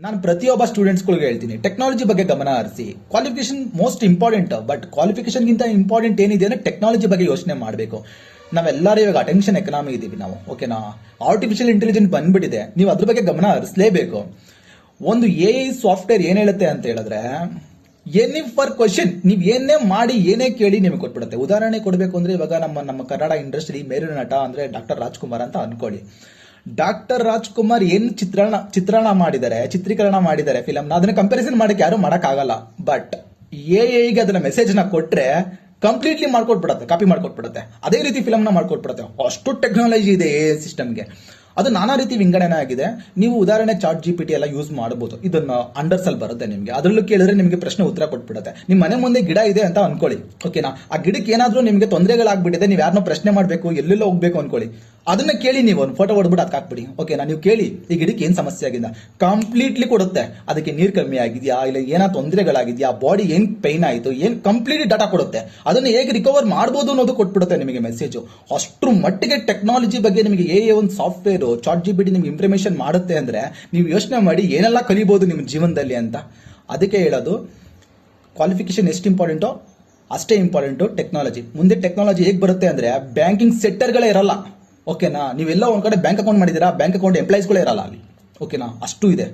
ನಾನು ಪ್ರತಿಯೊಬ್ಬ ಸ್ಟೂಡೆಂಟ್ಸ್ಗಳಿಗೆ ಹೇಳ್ತೀನಿ, ಟೆಕ್ನಾಲಜಿ ಬಗ್ಗೆ ಗಮನ ಹರಿಸಿ. ಕ್ವಾಲಿಫಿಕೇಶನ್ ಮೋಸ್ಟ್ ಇಂಪಾರ್ಟೆಂಟ್, ಬಟ್ ಕ್ವಾಲಿಫಿಕೇಶನ್ಗಿಂತ ಇಂಪಾರ್ಟೆಂಟ್ ಏನಿದೆ ಅಂದ್ರೆ ಟೆಕ್ನಾಲಜಿ ಬಗ್ಗೆ ಯೋಚನೆ ಮಾಡಬೇಕು. ನಾವೆಲ್ಲರೂ ಇವಾಗ ಅಟೆನ್ಷನ್ ಎಕನಾಮಿ ಇದೀವಿ ನಾವು, ಓಕೆನಾ? ಆರ್ಟಿಫಿಷಿಯಲ್ ಇಂಟೆಲಿಜೆನ್ಸ್ ಬಂದ್ಬಿಟ್ಟಿದೆ, ನೀವು ಅದ್ರ ಬಗ್ಗೆ ಗಮನ ಹರಿಸಲೇಬೇಕು. ಒಂದು AI ಸಾಫ್ಟ್ವೇರ್ ಏನ್ ಹೇಳುತ್ತೆ ಅಂತ ಹೇಳಿದ್ರೆ, ಎನಿ ಫರ್ ಕ್ವಶನ್ ನೀವು ಏನೇ ಮಾಡಿ ಏನೇ ಕೇಳಿ ನಿಮಗೆ ಕೊಟ್ಬಿಡುತ್ತೆ. ಉದಾಹರಣೆ ಕೊಡಬೇಕು ಅಂದ್ರೆ ಇವಾಗ ನಮ್ಮ ಕನ್ನಡ ಇಂಡಸ್ಟ್ರಿ ಮೇರು ನಟ ಅಂದ್ರೆ ಡಾಕ್ಟರ್ ರಾಜ್ಕುಮಾರ್ ಅಂತ ಅನ್ಕೊಳ್ಳಿ. ಡಾಕ್ಟರ್ ರಾಜ್ಕುಮಾರ್ ಏನ್ ಚಿತ್ರಣ ಮಾಡಿದ್ದಾರೆ, ಚಿತ್ರೀಕರಣ ಮಾಡಿದ್ದಾರೆ ಫಿಲಮ್ನ, ಅದನ್ನ ಕಂಪ್ಯಾರಿಸನ್ ಮಾಡಕ್ಕೆ ಯಾರು ಆಗಲ್ಲ. ಬಟ್ ಗೆ ಅದನ್ನ ಮೆಸೇಜ್ ನ ಕೊಟ್ರೆ ಕಂಪ್ಲೀಟ್ಲಿ ಮಾಡ್ಕೊಟ್ಬಿಡುತ್ತೆ, ಕಾಪಿ ಮಾಡ್ಕೊಟ್ಬಿಡುತ್ತೆ. ಅದೇ ರೀತಿ ಫಿಲಮ್ನ ಮಾಡ್ಕೊಟ್ಬಿಡುತ್ತೆ. ಅಷ್ಟು ಟೆಕ್ನಾಲಜಿ ಇದೆ AI ಸಿಸ್ಟಮ್ಗೆ. ಅದು ನಾನಾ ರೀತಿ ವಿಂಗಡಣೆ ಆಗಿದೆ. ನೀವು ಉದಾಹರಣೆ ಚಾಟ್ GPT ಎಲ್ಲ ಯೂಸ್ ಮಾಡಬಹುದು. ಇದನ್ನ ಅಂಡರ್ಸ್ ಅಲ್ಲಿ ಬರುತ್ತೆ ನಿಮಗೆ. ಅದರಲ್ಲೂ ಕೇಳಿದ್ರೆ ನಿಮಗೆ ಪ್ರಶ್ನೆ ಉತ್ತರ ಕೊಟ್ಬಿಡುತ್ತೆ. ನಿಮ್ಮ ಮನೆ ಮುಂದೆ ಗಿಡ ಇದೆ ಅಂತ ಅನ್ಕೊಳ್ಳಿ, ಓಕೆನಾ? ಆ ಗಿಡಕ್ಕೆ ಏನಾದ್ರೂ ನಿಮಗೆ ತೊಂದರೆಗಳಾಗ್ಬಿಟ್ಟಿದೆ, ನೀವು ಯಾರನ್ನೋ ಪ್ರಶ್ನೆ ಮಾಡಬೇಕು, ಎಲ್ಲೆಲ್ಲೋ ಹೋಗ್ಬೇಕು ಅನ್ಕೊಳ್ಳಿ, ಅದನ್ನ ಕೇಳಿ ನೀವು ಒಂದು ಫೋಟೋ ಹೊಡ್ಬಿಟ್ಟು ಅದಕ್ಕೆ ಹಾಕ್ಬಿಡಿ, ಓಕೆನಾ? ನೀವು ಕೇಳಿ ಈ ಗಿಡಕ್ಕೆ ಏನ್ ಸಮಸ್ಯೆ ಆಗಿದೆ, ಕಂಪ್ಲೀಟ್ಲಿ ಕೊಡುತ್ತೆ. ಅದಕ್ಕೆ ನೀರು ಕಮ್ಮಿ ಆಗಿದೆಯಾ, ಇಲ್ಲ ಏನೋ ತೊಂದರೆಗಳಾಗಿದೆಯಾ, ಬಾಡಿ ಏನ್ ಪೈನ್ ಆಯಿತು, ಏನ್ ಕಂಪ್ಲೀಟ್ ಡಾಟಾ ಕೊಡುತ್ತೆ. ಅದನ್ನ ಹೇಗೆ ರಿಕವರ್ ಮಾಡಬಹುದು ಅನ್ನೋದು ಕೊಟ್ಬಿಡುತ್ತೆ ನಿಮಗೆ ಮೆಸೇಜ್. ಅಷ್ಟ್ರ ಮಟ್ಟಿಗೆ ಟೆಕ್ನಾಲಜಿ ಬಗ್ಗೆ ನಿಮಗೆ AI ಒಂದು ಸಾಫ್ಟ್ವೇರ್ ಚಾಟ್ GPT ನಿಮ್ಗೆ ಇನ್ಫಾರ್ಮೇಶನ್ ಮಾಡುತ್ತೆ ಅಂದ್ರೆ ನೀವು ಯೋಚನೆ ಮಾಡಿ ಏನೆಲ್ಲ ಕಲಿಬಹುದು ನಿಮ್ಮ ಜೀವನದಲ್ಲಿ ಅಂತ. ಅದಕ್ಕೆ ಹೇಳೋದು, ಕ್ವಾಲಿಫಿಕೇಶನ್ ಎಷ್ಟು ಇಂಪಾರ್ಟೆಂಟೋ ಅಷ್ಟೇ ಇಂಪಾರ್ಟೆಂಟು ಟೆಕ್ನಾಲಜಿ. ಮುಂದೆ ಟೆಕ್ನಾಲಜಿ ಹೇಗೆ ಬರುತ್ತೆ ಅಂದ್ರೆ ಬ್ಯಾಂಕಿಂಗ್ ಸೆಕ್ಟರ್ಗಳೇ ಇರಲ್ಲ, ಓಕೆನಾ? ನೀವೆಲ್ಲ ಒಂದ್ ಕಡೆ ಬ್ಯಾಂಕ್ ಅಕೌಂಟ್ ಮಾಡಿದೀರಾ, ಬ್ಯಾಂಕ್ ಅಕೌಂಟ್ ಎಂಪ್ಲಾಯೀಸ್ಗಳೇ ಇರಲ್ಲ ಅಲ್ಲಿ, ಓಕೆನಾ? ಅಷ್ಟು ಇದೆ.